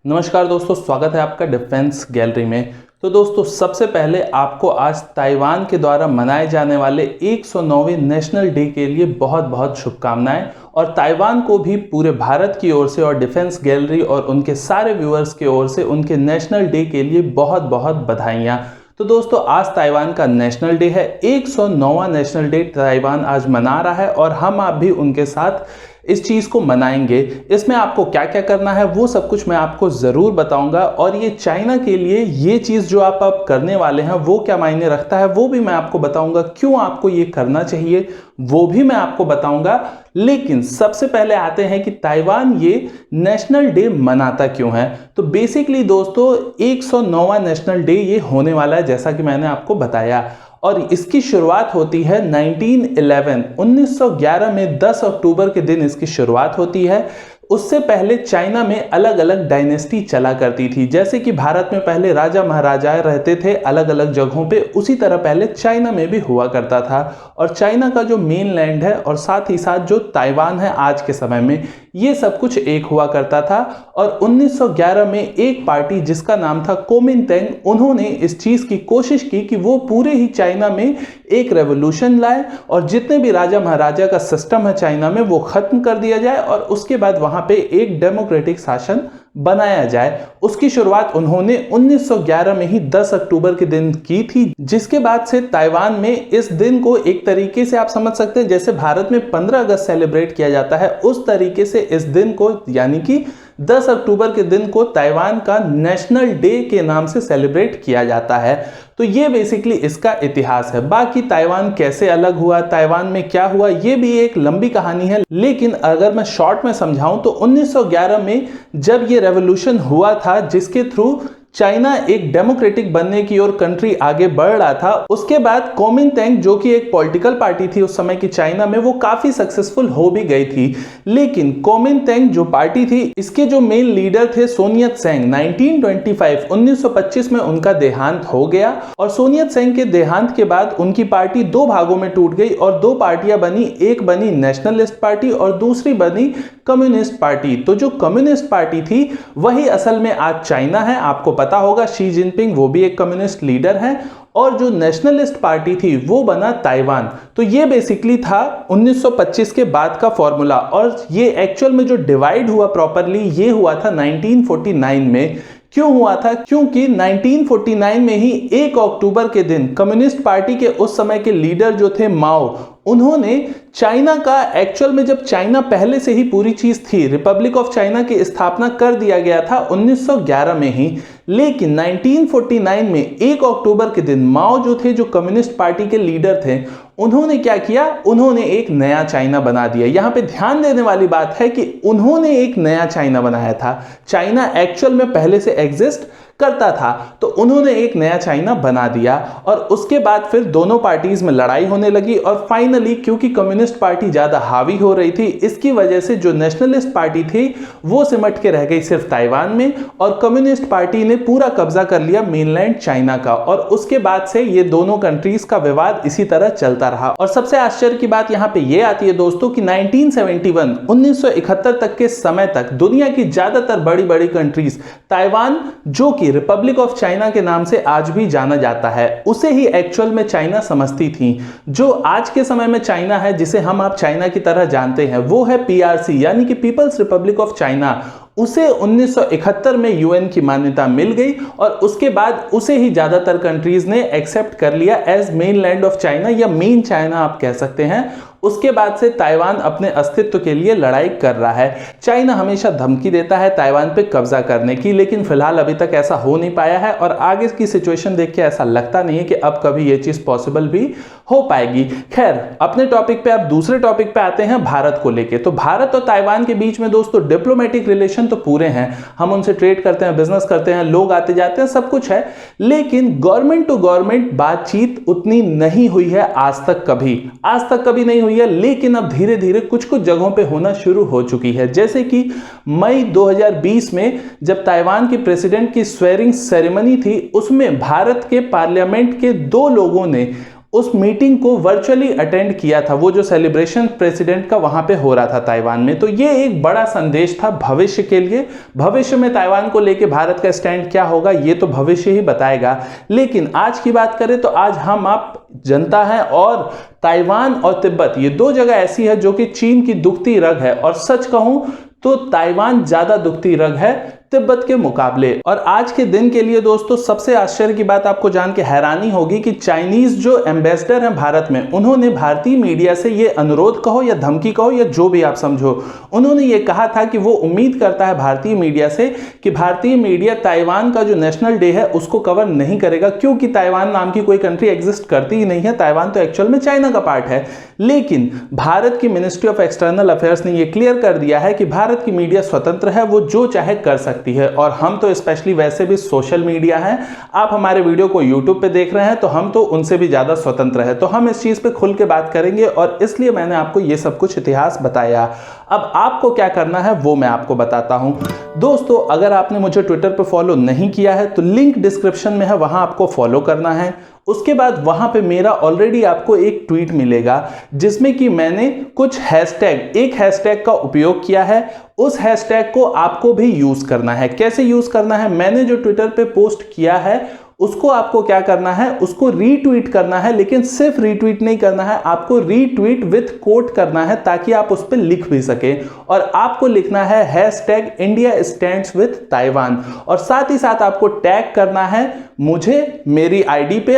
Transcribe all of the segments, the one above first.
नमस्कार दोस्तों, स्वागत है आपका डिफेंस गैलरी में। तो दोस्तों, सबसे पहले आपको आज ताइवान के द्वारा मनाए जाने वाले 109वें नेशनल डे के लिए बहुत बहुत शुभकामनाएं और ताइवान को भी पूरे भारत की ओर से और डिफेंस गैलरी और उनके सारे व्यूअर्स की ओर से उनके नेशनल डे के लिए बहुत बहुत बधाइयाँ। तो दोस्तों, आज ताइवान का नेशनल डे है। 109वां नेशनल डे ताइवान आज मना रहा है और हम आप भी उनके साथ इस चीज़ को मनाएंगे। इसमें आपको क्या क्या करना है वो सब कुछ मैं आपको ज़रूर बताऊंगा और ये चाइना के लिए ये चीज़ जो आप अब करने वाले हैं वो क्या मायने रखता है वो भी मैं आपको बताऊंगा। क्यों आपको ये करना चाहिए वो भी मैं आपको बताऊंगा। लेकिन सबसे पहले आते हैं कि ताइवान ये नेशनल डे मनाता क्यों है। तो बेसिकली दोस्तों, 109वां नेशनल डे ये होने वाला है, जैसा कि मैंने आपको बताया, और इसकी शुरुआत होती है 1911 में 10 अक्टूबर के दिन इसकी शुरुआत होती है। उससे पहले चाइना में अलग अलग डायनेस्टी चला करती थी। जैसे कि भारत में पहले राजा महाराजाएं रहते थे अलग अलग जगहों पे, उसी तरह पहले चाइना में भी हुआ करता था। और चाइना का जो मेन लैंड है और साथ ही साथ जो ताइवान है आज के समय में, ये सब कुछ एक हुआ करता था। और 1911 में एक पार्टी जिसका नाम था कोमिंतेंग, उन्होंने इस चीज़ की कोशिश की कि वो पूरे ही चाइना में एक रेवोल्यूशन लाए और जितने भी राजा महाराजा का सिस्टम है चाइना में वो खत्म कर दिया जाए और उसके बाद वहां पे एक डेमोक्रेटिक शासन बनाया जाए। उसकी शुरुआत उन्होंने 1911 में ही 10 अक्टूबर के दिन की थी, जिसके बाद से ताइवान में इस दिन को एक तरीके से आप समझ सकते हैं जैसे भारत में 15 अगस्त सेलिब्रेट किया जाता है, उस तरीके से इस दिन को यानी कि 10 अक्टूबर के दिन को ताइवान का नेशनल डे के नाम से सेलिब्रेट किया जाता है। तो ये बेसिकली इसका इतिहास है। बाकी ताइवान कैसे अलग हुआ, ताइवान में क्या हुआ, ये भी एक लंबी कहानी है। लेकिन अगर मैं शॉर्ट में समझाऊं तो 1911 में जब ये रेवोल्यूशन हुआ था जिसके थ्रू चाइना एक डेमोक्रेटिक बनने की ओर कंट्री आगे बढ़ रहा था, उसके बाद कोमिंतेंग जो कि एक पॉलिटिकल पार्टी थी उस समय की चाइना में, वो काफी सक्सेसफुल हो भी गई थी। लेकिन कोमिंतेंग जो पार्टी थी, इसके जो मेन लीडर थे सोनियत सेंग, 1925 में उनका देहांत हो गया और सोनियत सेंग के देहांत के बाद उनकी पार्टी दो भागों में टूट गई और दो पार्टियां बनी। एक बनी नेशनलिस्ट पार्टी और दूसरी बनी कम्युनिस्ट पार्टी। तो जो कम्युनिस्ट पार्टी थी वही असल में आज चाइना है। आपको पता होगा शी जिनपिंग वो भी एक कम्युनिस्ट लीडर है और जो नेशनलिस्ट पार्टी थी वो बना ताइवान। तो ये बेसिकली था 1925 के बाद का फॉर्मूला और ये एक्चुअल में जो डिवाइड हुआ प्रॉपरली ये हुआ था 1949 में। क्यों हुआ था? क्योंकि 1949 में ही 1 अक्टूबर के दिन कम्युनिस्ट पार्टी के उस समय के लीडर जो थे माओ, उन्होंने चाइना का एक्चुअल में जब चाइना पहले से ही पूरी चीज थी, रिपब्लिक ऑफ चाइना की स्थापना कर दिया गया था 1911 में ही। लेकिन 1949 में 1 अक्टूबर के दिन माओ जो थे, जो कम्युनिस्ट पार्टी के लीडर थे, उन्होंने क्या किया? उन्होंने एक नया चाइना बना दिया। यहां पे ध्यान देने वाली बात है कि उन्होंने एक नया चाइना बनाया था। चाइना एक्चुअल में पहले से एग्जिस्ट करता था, तो उन्होंने एक नया चाइना बना दिया और उसके बाद फिर दोनों पार्टीज में लड़ाई होने लगी और फाइनली क्योंकि कम्युनिस्ट पार्टी ज्यादा हावी हो रही थी, इसकी वजह से जो नेशनलिस्ट पार्टी थी वो सिमट के रह गई सिर्फ ताइवान में और कम्युनिस्ट पार्टी ने पूरा कब्जा कर लिया मेनलैंड चाइना का। और उसके बाद से ये दोनों कंट्रीज का विवाद इसी तरह चलता रहा। और सबसे आश्चर्य की बात यहां पे ये आती है दोस्तों कि 1971 तक के समय तक दुनिया की ज्यादातर बड़ी बड़ी कंट्रीज, ताइवान जो कि रिपब्लिक ऑफ चाइना के नाम से आज भी जाना जाता है, उसे ही एक्चुअल में चाइना समझती थी। जो आज के समय में चाइना है, जिसे हम आप चाइना की तरह जानते हैं, वो है पीआरसी यानी कि पीपल्स रिपब्लिक ऑफ चाइना। उसे 1971 में यूएन की मान्यता मिल गई और उसके बाद उसे ही ज्यादातर कंट्रीज ने एक्सेप्ट कर लिया as mainland of China या मेन चाइना आप कह सकते हैं। उसके बाद से ताइवान अपने अस्तित्व के लिए लड़ाई कर रहा है। चाइना हमेशा धमकी देता है ताइवान पे कब्जा करने की, लेकिन फिलहाल अभी तक ऐसा हो नहीं पाया है और आगे की सिचुएशन देख के ऐसा लगता नहीं है कि अब कभी ये चीज पॉसिबल भी हो पाएगी। खैर, अपने टॉपिक पे अब दूसरे टॉपिक पे आते हैं, भारत को लेके। तो भारत और ताइवान के बीच में दोस्तों डिप्लोमेटिक रिलेशन तो पूरे हैं, हम उनसे ट्रेड करते हैं, बिजनेस करते हैं, लोग आते जाते हैं, सब कुछ है। लेकिन गवर्नमेंट टू गवर्नमेंट बातचीत उतनी नहीं हुई है आज तक कभी नहीं हुई है। लेकिन अब धीरे धीरे कुछ कुछ जगहों पे होना शुरू हो चुकी है। जैसे कि मई 2020 में जब ताइवान की प्रेसिडेंट की स्वेरिंग सेरेमनी थी, उसमें भारत के पार्लियामेंट के 2 लोगों ने उस मीटिंग को वर्चुअली अटेंड किया था, वो जो सेलिब्रेशन प्रेसिडेंट का वहां पे हो रहा था ताइवान में। तो ये एक बड़ा संदेश था भविष्य के लिए। भविष्य में ताइवान को लेके भारत का स्टैंड क्या होगा ये तो भविष्य ही बताएगा। लेकिन आज की बात करें तो आज हम आप जनता है, और ताइवान और तिब्बत ये दो जगह ऐसी है जो कि चीन की दुखती रग है, और सच कहूं तो ताइवान ज्यादा दुखती रग है तिब्बत के मुकाबले। और आज के दिन के लिए दोस्तों सबसे आश्चर्य की बात आपको जान के हैरानी होगी कि चाइनीज जो एम्बेसडर हैं भारत में, उन्होंने भारतीय मीडिया से ये अनुरोध कहो या धमकी कहो या जो भी आप समझो, उन्होंने ये कहा था कि वो उम्मीद करता है भारतीय मीडिया से कि भारतीय मीडिया ताइवान का जो नेशनल डे है उसको कवर नहीं करेगा, क्योंकि ताइवान नाम की कोई कंट्री एग्जिस्ट करती ही नहीं है। ताइवान तो एक्चुअल में चाइना का पार्ट है। लेकिन भारत की मिनिस्ट्री ऑफ एक्सटर्नल अफेयर्स ने यह क्लियर कर दिया है कि भारत की मीडिया स्वतंत्र है, वो जो चाहे कर सकती है। और हम तो स्पेशली वैसे भी सोशल मीडिया है, आप हमारे वीडियो को यूट्यूब पे देख रहे हैं तो हम तो उनसे भी ज्यादा स्वतंत्र है। तो हम इस चीज पे खुल के बात करेंगे, और इसलिए मैंने आपको ये सब कुछ इतिहास बताया। अब आपको क्या करना है वो मैं आपको बताता हूं। दोस्तों अगर आपने मुझे ट्विटर पे फॉलो नहीं किया है तो लिंक डिस्क्रिप्शन में है, वहां आपको फॉलो करना है। उसके बाद वहां पे मेरा ऑलरेडी आपको एक ट्वीट मिलेगा जिसमें कि मैंने कुछ एक हैशटैग का उपयोग किया है। उस हैशटैग को आपको भी यूज करना है। कैसे यूज करना है? मैंने जो ट्विटर पे पोस्ट किया है उसको आपको क्या करना है, उसको रीट्वीट करना है। लेकिन सिर्फ रीट्वीट नहीं करना है, आपको रीट्वीट विथ कोट करना है ताकि आप उस पर लिख भी सके। और आपको लिखना है hashtag India stands with Taiwan, और साथ ही साथ आपको टैग करना है मुझे, मेरी आईडी पे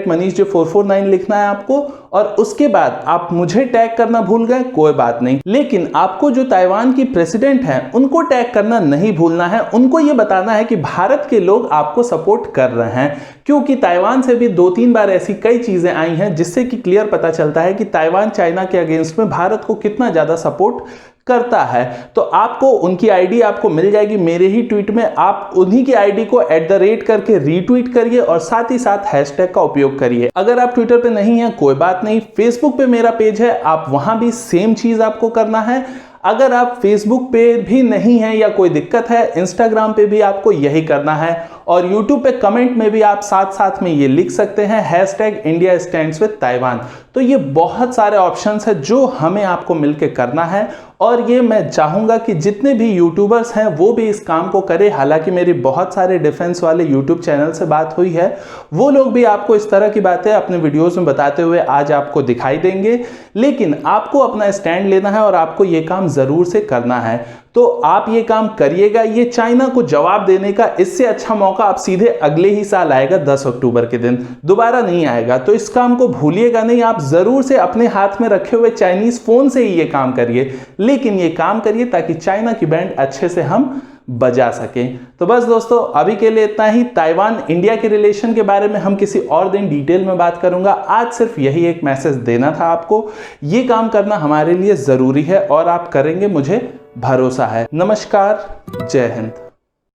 @ManishJ449 लिखना है आपको। और उसके बाद आप मुझे टैग करना भूल गए कोई बात नहीं, लेकिन आपको जो ताइवान की प्रेसिडेंट हैं उनको टैग करना नहीं भूलना है। उनको ये बताना है कि भारत के लोग आपको सपोर्ट कर रहे हैं, क्योंकि ताइवान से भी 2-3 बार ऐसी कई चीजें आई हैं जिससे कि क्लियर पता चलता है कि ताइवान चाइना के अगेंस्ट में भारत को कितना ज्यादा सपोर्ट करता है। तो आपको उनकी आईडी आपको मिल जाएगी मेरे ही ट्वीट में। आप उन्हीं की आईडी को @ करके रीट्वीट करिए और साथ ही साथ हैशटैग का उपयोग करिए। अगर आप ट्विटर पे नहीं है कोई बात नहीं, फेसबुक पे मेरा पेज है, आप वहां भी सेम चीज आपको करना है। अगर आप फेसबुक पे भी नहीं है या कोई दिक्कत है, इंस्टाग्राम पे भी आपको यही करना है। और यूट्यूब पे कमेंट में भी आप साथ साथ में ये लिख सकते हैं hashtag India stands with Taiwan. तो ये बहुत सारे ऑप्शंस है जो हमें आपको मिलकर करना है, और ये मैं चाहूंगा कि जितने भी यूट्यूबर्स हैं वो भी इस काम को करें। हालांकि मेरी बहुत सारे डिफेंस वाले यूट्यूब चैनल से बात हुई है, वो लोग भी आपको इस तरह की बातें अपने वीडियोस में बताते हुए आज आपको दिखाई देंगे। लेकिन आपको अपना स्टैंड लेना है और आपको ये काम जरूर से करना है। तो आप ये काम करिएगा। ये चाइना को जवाब देने का इससे अच्छा मौका आप सीधे अगले ही साल आएगा 10 अक्टूबर के दिन, दोबारा नहीं आएगा। तो इस काम को भूलिएगा नहीं, आप जरूर से अपने हाथ में रखे हुए चाइनीज फोन से ही ये काम करिए, लेकिन ये काम करिए ताकि चाइना की बैंड अच्छे से हम बजा सकें। तो बस दोस्तों अभी के लिए इतना ही। ताइवान इंडिया के रिलेशन के बारे में हम किसी और दिन डिटेल में बात करूंगा। आज सिर्फ यही एक मैसेज देना था आपको। ये काम करना हमारे लिए जरूरी है और आप करेंगे, मुझे भरोसा है। नमस्कार, जय हिंद।